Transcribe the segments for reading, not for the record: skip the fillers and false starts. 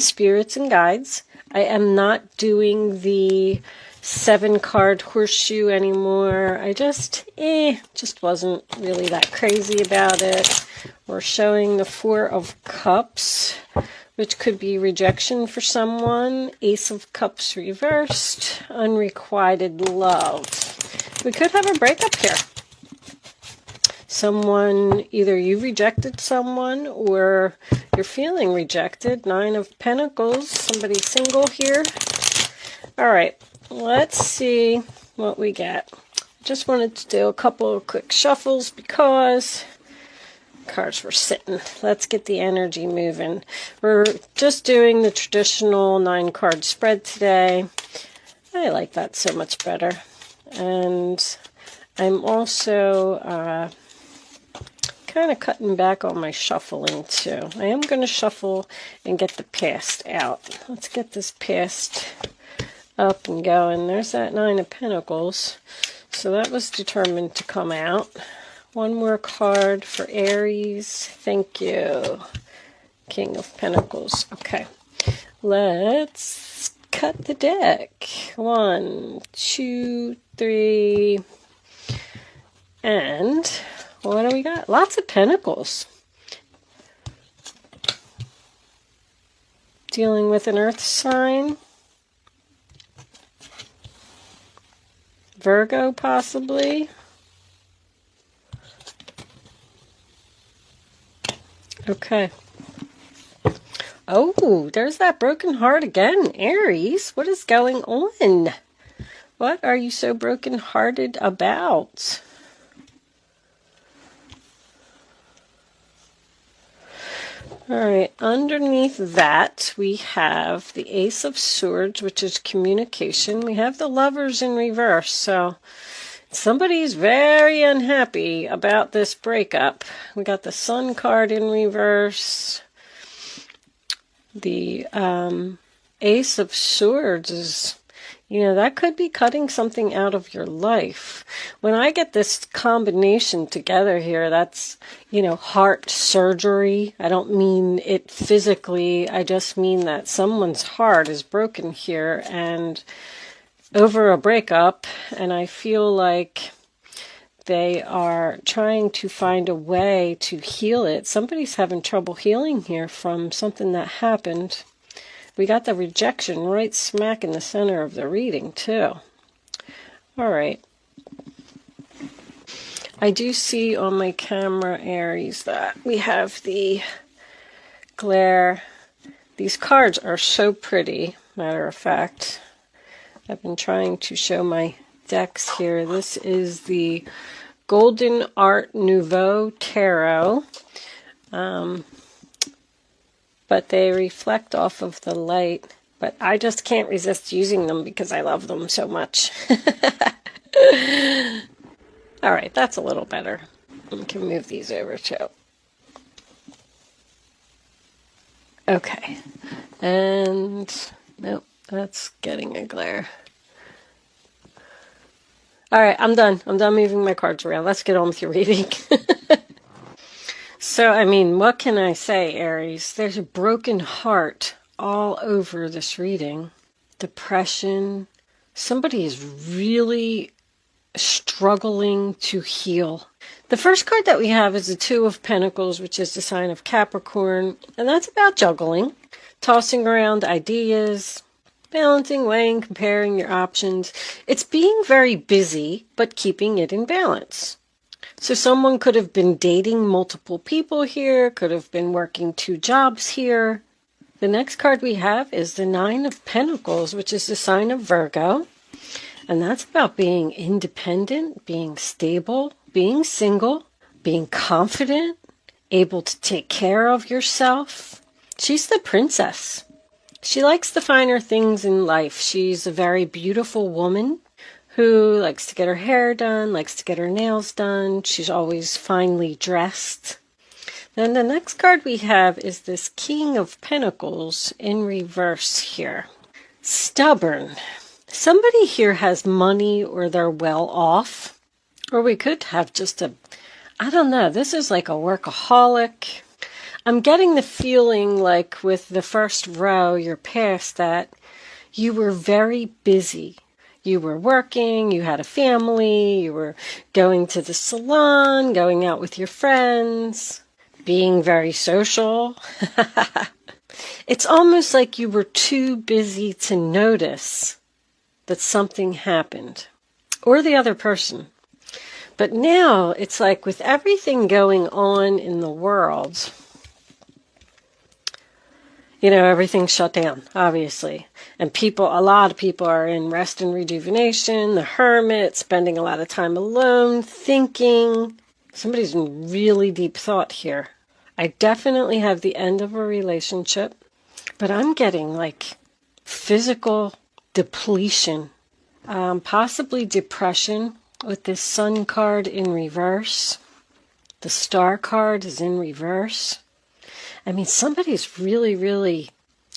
spirits and guides. I am not doing the 7-card horseshoe anymore. I just wasn't really that crazy about it. We're showing the 4 of Cups, which could be rejection for someone. Ace of Cups reversed, unrequited love. We could have a breakup here. Someone, either you rejected someone or you're feeling rejected. 9 of Pentacles, somebody single here. All right, let's see what we get. Just wanted to do a couple of quick shuffles because cards were sitting. Let's get the energy moving. We're just doing the traditional 9-card spread today. I like that so much better. And I'm also kind of cutting back on my shuffling too. I am going to shuffle and get the past out. Let's get this past up and going. There's that 9 of Pentacles. So that was determined to come out. One more card for Aries. Thank you. King of Pentacles. Okay. Let's cut the deck. 1, 2, 3. And what do we got? Lots of Pentacles. Dealing with an earth sign. Virgo, possibly. Okay. Oh, there's that broken heart again. Aries, what is going on? What are you so broken-hearted about? All right, underneath that, we have the Ace of Swords, which is communication. We have the Lovers in reverse, so somebody's very unhappy about this breakup. We got the Sun card in reverse. The Ace of Swords is, that could be cutting something out of your life. When I get this combination together here, that's, heart surgery. I don't mean it physically. I just mean that someone's heart is broken here and over a breakup, and I feel like they are trying to find a way to heal it. Somebody's having trouble healing here from something that happened. We got the rejection right smack in the center of the reading, too. All right. I do see on my camera, Aries, that we have the glare. These cards are so pretty, matter of fact. I've been trying to show my decks here. This is the Golden Art Nouveau Tarot. But they reflect off of the light. But I just can't resist using them because I love them so much. All right, that's a little better. We can move these over too. Okay. And nope, that's getting a glare. All right, I'm done. I'm done moving my cards around. Let's get on with your reading. So, what can I say, Aries? There's a broken heart all over this reading. Depression. Somebody is really struggling to heal. The first card that we have is the 2 of Pentacles, which is the sign of Capricorn. And that's about juggling, tossing around ideas, balancing, weighing, comparing your options. It's being very busy, but keeping it in balance. So someone could have been dating multiple people here, could have been working 2 jobs here. The next card we have is the 9 of Pentacles, which is the sign of Virgo. And that's about being independent, being stable, being single, being confident, able to take care of yourself. She's the princess. She likes the finer things in life. She's a very beautiful woman who likes to get her hair done, likes to get her nails done. She's always finely dressed. Then the next card we have is this King of Pentacles in reverse here. Stubborn. Somebody here has money or they're well off. Or we could have just I don't know, this is like a workaholic. I'm getting the feeling like with the first row, you're past that. You were very busy. You were working, you had a family, you were going to the salon, going out with your friends, being very social. It's almost like you were too busy to notice that something happened, or the other person. But now it's like with everything going on in the world, everything's shut down, obviously. And a lot of people are in rest and rejuvenation, the hermit, spending a lot of time alone, thinking. Somebody's in really deep thought here. I definitely have the end of a relationship, but I'm getting like physical depletion, possibly depression with this Sun card in reverse. The Star card is in reverse. I mean, somebody's really, really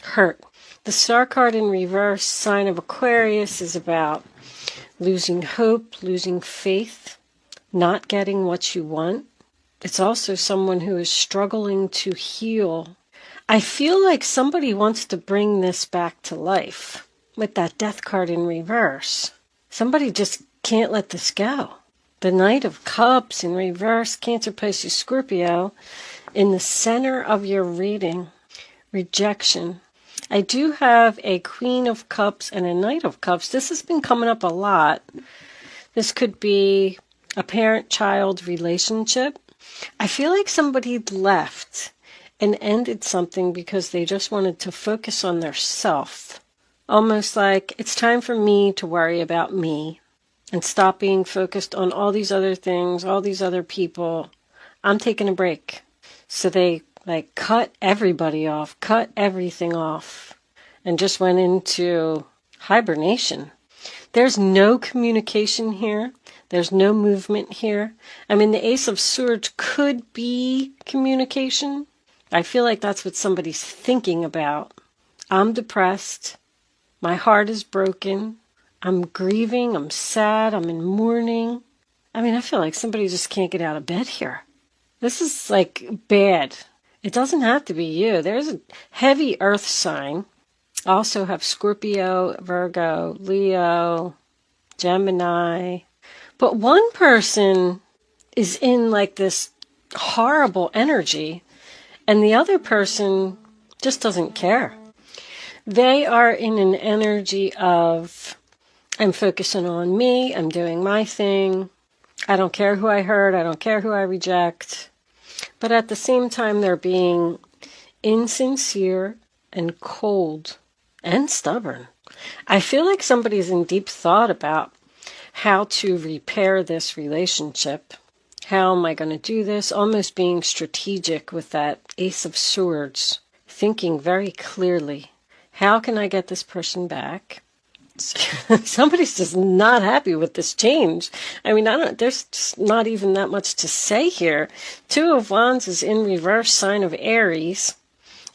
hurt. The Star card in reverse, sign of Aquarius, is about losing hope, losing faith, not getting what you want. It's also someone who is struggling to heal. I feel like somebody wants to bring this back to life with that Death card in reverse. Somebody just can't let this go. The Knight of Cups in reverse, Cancer, Pisces, Scorpio. In the center of your reading, rejection. I do have a Queen of Cups and a Knight of Cups. This has been coming up a lot. This could be a parent-child relationship. I feel like somebody left and ended something because they just wanted to focus on their self. Almost like it's time for me to worry about me and stop being focused on all these other things, all these other people. I'm taking a break. So they cut everybody off, cut everything off, and just went into hibernation. There's no communication here. There's no movement here. I mean, the Ace of Swords could be communication. I feel like that's what somebody's thinking about. I'm depressed. My heart is broken. I'm grieving. I'm sad. I'm in mourning. I mean, I feel like somebody just can't get out of bed here. This is like bad. It doesn't have to be you. There's a heavy earth sign. Also have Scorpio, Virgo, Leo, Gemini. But one person is in like this horrible energy and the other person just doesn't care. They are in an energy of, I'm focusing on me, I'm doing my thing. I don't care who I hurt, I don't care who I reject. But at the same time, they're being insincere and cold and stubborn. I feel like somebody's in deep thought about how to repair this relationship. How am I going to do this? Almost being strategic with that Ace of Swords. Thinking very clearly. How can I get this person back? Somebody's just not happy with this change. I mean, there's just not even that much to say here. Two of Wands is in reverse, sign of Aries.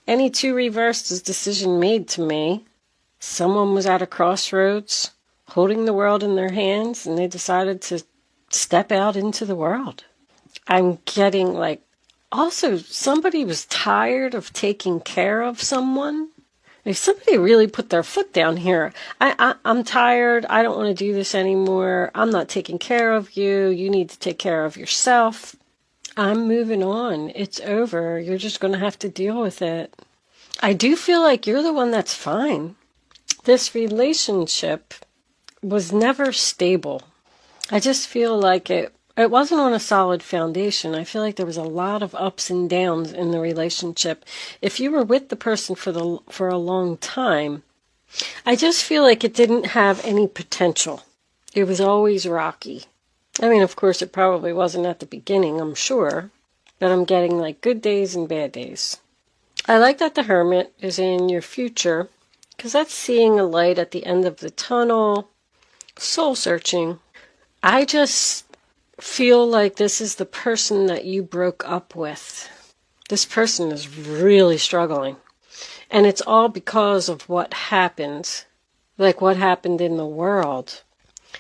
Any two reversed is decision made to me. Someone was at a crossroads, holding the world in their hands, and they decided to step out into the world. I'm getting also somebody was tired of taking care of someone. If somebody really put their foot down here, I'm tired, I don't want to do this anymore, I'm not taking care of you, you need to take care of yourself. I'm moving on, it's over, you're just going to have to deal with it. I do feel like you're the one that's fine. This relationship was never stable. I just feel like it wasn't on a solid foundation. I feel like there was a lot of ups and downs in the relationship. If you were with the person for a long time, I just feel like it didn't have any potential. It was always rocky. I mean, of course, it probably wasn't at the beginning, I'm sure, but I'm getting good days and bad days. I like that the Hermit is in your future, because that's seeing a light at the end of the tunnel, soul searching. I just feel like this is the person that you broke up with. This person is really struggling. And it's all because of what happened. What happened in the world.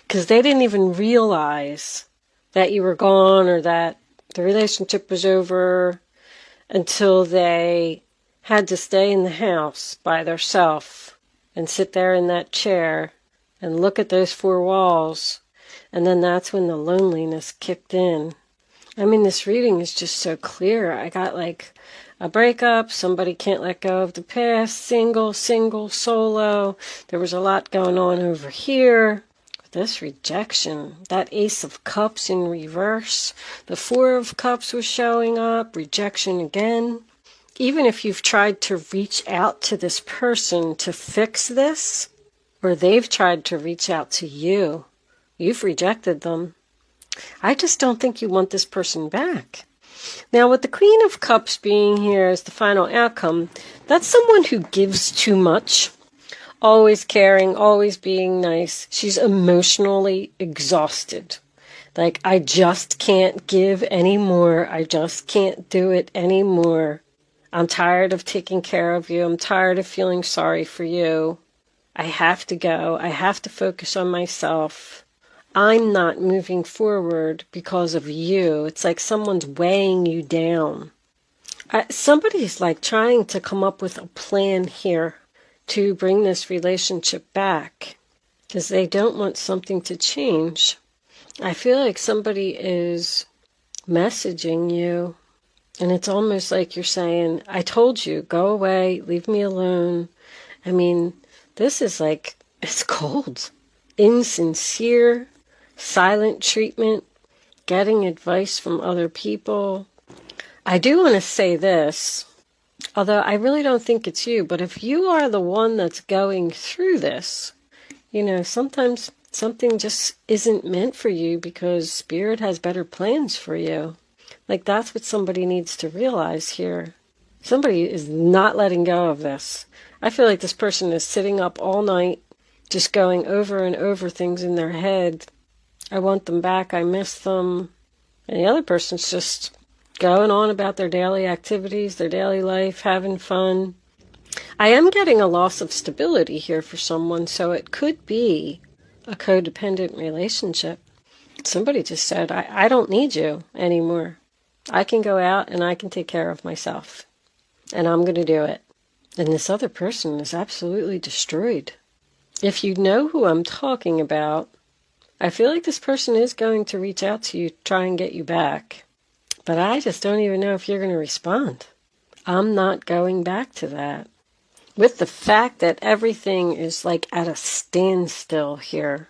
Because they didn't even realize that you were gone or that the relationship was over. until they had to stay in the house by themselves and sit there in that chair and look at those four walls. And then that's when the loneliness kicked in. I mean, this reading is just so clear. I got like a breakup, somebody can't let go of the past, single, solo. There was a lot going on over here. This rejection, that Ace of Cups in reverse, the Four of Cups was showing up, rejection again. Even if you've tried to reach out to this person to fix this, or they've tried to reach out to you, you've rejected them. I just don't think you want this person back. Now, with the Queen of Cups being here as the final outcome, that's someone who gives too much, always caring, always being nice. She's emotionally exhausted. Like, I just can't give anymore. I just can't do it anymore. I'm tired of taking care of you. I'm tired of feeling sorry for you. I have to go. I have to focus on myself. I'm not moving forward because of you. It's like someone's weighing you down. Somebody's like trying to come up with a plan here to bring this relationship back because they don't want something to change. I feel like somebody is messaging you, and it's almost like you're saying, I told you, go away, leave me alone. I mean, this is like, it's cold, insincere, silent treatment, getting advice from other people. I do want to say this, although I really don't think it's you, but if you are the one that's going through this, you know, sometimes something just isn't meant for you because Spirit has better plans for you. Like, that's what somebody needs to realize here. Somebody is not letting go of this. I feel like this person is sitting up all night, just going over and over things in their head. I want them back, I miss them. And the other person's just going on about their daily activities, their daily life, having fun. I am getting a loss of stability here for someone, so it could be a codependent relationship. Somebody just said, I don't need you anymore. I can go out and I can take care of myself. And I'm going to do it. And this other person is absolutely destroyed. If you know who I'm talking about, I feel like this person is going to reach out to you, try and get you back. But I just don't even know if you're going to respond. I'm not going back to that. With the fact that everything is like at a standstill here,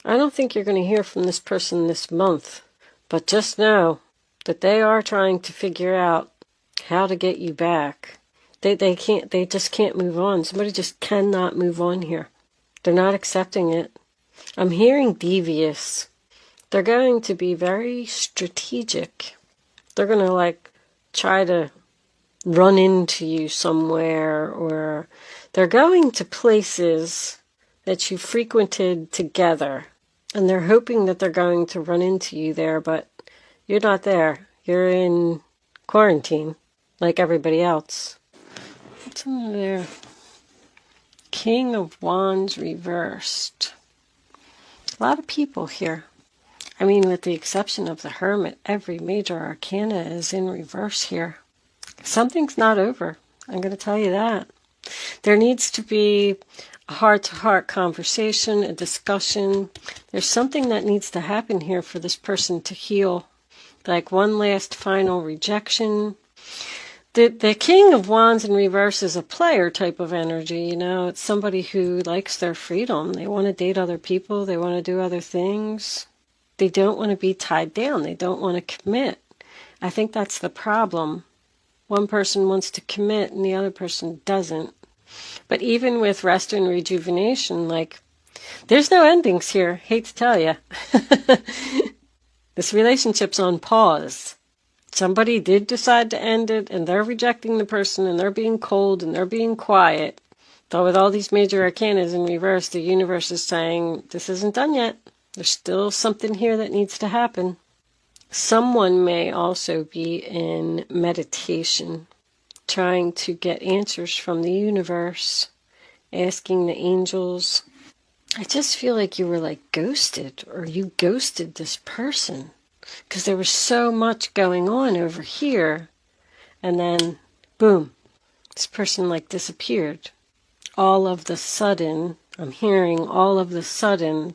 I don't think you're going to hear from this person this month. But just know that they are trying to figure out how to get you back. They just can't move on. Somebody just cannot move on here. They're not accepting it. I'm hearing devious. They're going to be very strategic. They're going to like try to run into you somewhere, or they're going to places that you frequented together, and they're hoping that they're going to run into you there, but you're not there. You're in quarantine like everybody else. What's under there? King of Wands reversed. A lot of people here. I mean, with the exception of the Hermit, every major arcana is in reverse here. Something's not over. I'm going to tell you that. There needs to be a heart-to-heart conversation, a discussion. There's something that needs to happen here for this person to heal. Like one last final rejection. The King of Wands in reverse is a player type of energy, you know. It's somebody who likes their freedom. They want to date other people. They want to do other things. They don't want to be tied down. They don't want to commit. I think that's the problem. One person wants to commit and the other person doesn't. But even with rest and rejuvenation, like, there's no endings here. Hate to tell you. This relationship's on pause. Somebody did decide to end it, and they're rejecting the person, and they're being cold, and they're being quiet. But with all these major arcanas in reverse, the universe is saying, this isn't done yet. There's still something here that needs to happen. Someone may also be in meditation, trying to get answers from the universe, asking the angels. I just feel like you were like ghosted, or you ghosted this person, because there was so much going on over here, and then, boom, this person like disappeared. All of the sudden, I'm hearing all of the sudden,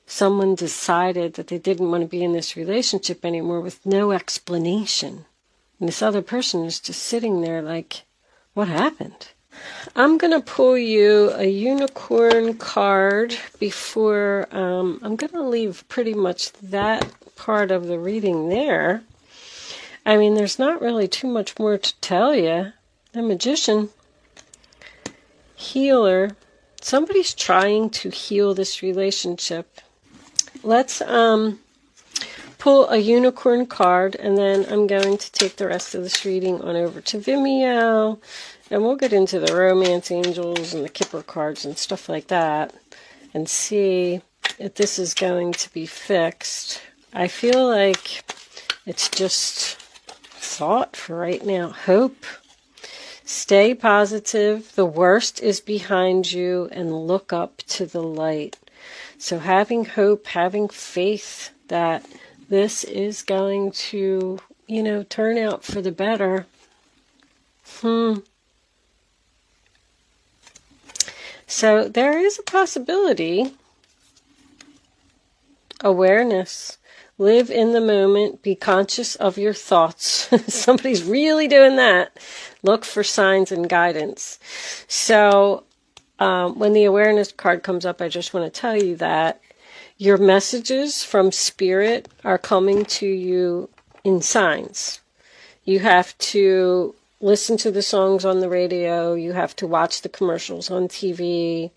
someone decided that they didn't want to be in this relationship anymore with no explanation. And this other person is just sitting there like, what happened? I'm going to pull you a unicorn card before, I'm going to leave pretty much that part of the reading there. I mean, there's not really too much more to tell you. The Magician, healer, somebody's trying to heal this relationship. Let's pull a unicorn card, and then I'm going to take the rest of this reading on over to Vimeo, and we'll get into the romance angels and the Kipper cards and stuff like that, and see if this is going to be fixed. I feel like it's just thought for right now. Hope. Stay positive. The worst is behind you, and look up to the light. So having hope, having faith that this is going to, turn out for the better. So there is a possibility. Awareness. Live in the moment. Be conscious of your thoughts. Somebody's really doing that. Look for signs and guidance. So when the awareness card comes up, I just want to tell you that your messages from Spirit are coming to you in signs. You have to listen to the songs on the radio. You have to watch the commercials on TV.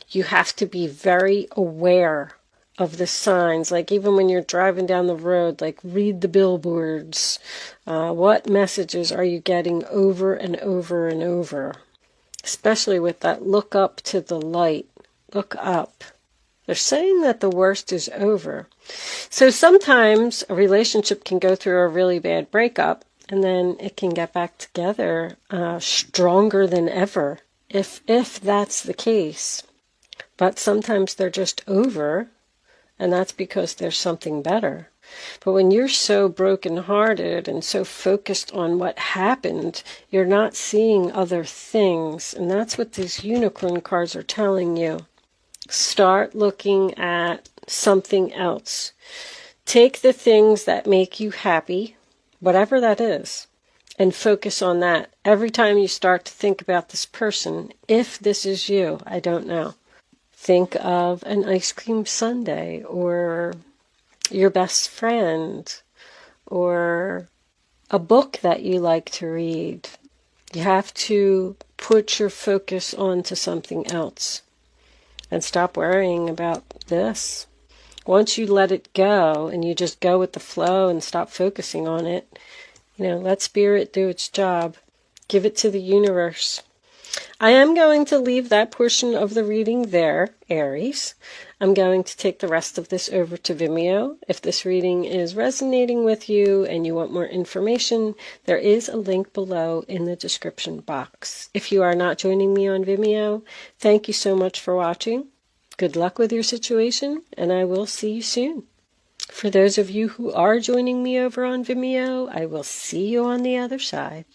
You have to be very aware of the signs. Like even when you're driving down the road, like read the billboards. What messages are you getting over and over and over? Especially with that look up to the light. Look up. They're saying that the worst is over. So sometimes a relationship can go through a really bad breakup, and then it can get back together stronger than ever, if that's the case. But sometimes they're just over, and that's because there's something better. But when you're so brokenhearted and so focused on what happened, you're not seeing other things. And that's what these unicorn cards are telling you. Start looking at something else. Take the things that make you happy, whatever that is, and focus on that. Every time you start to think about this person, if this is you, I don't know. Think of an ice cream sundae, or your best friend, or a book that you like to read. You have to put your focus onto something else and stop worrying about this. Once you let it go and you just go with the flow and stop focusing on it, let Spirit do its job. Give it to the universe. I am going to leave that portion of the reading there, Aries. I'm going to take the rest of this over to Vimeo. If this reading is resonating with you and you want more information, there is a link below in the description box. If you are not joining me on Vimeo, thank you so much for watching. Good luck with your situation, and I will see you soon. For those of you who are joining me over on Vimeo, I will see you on the other side.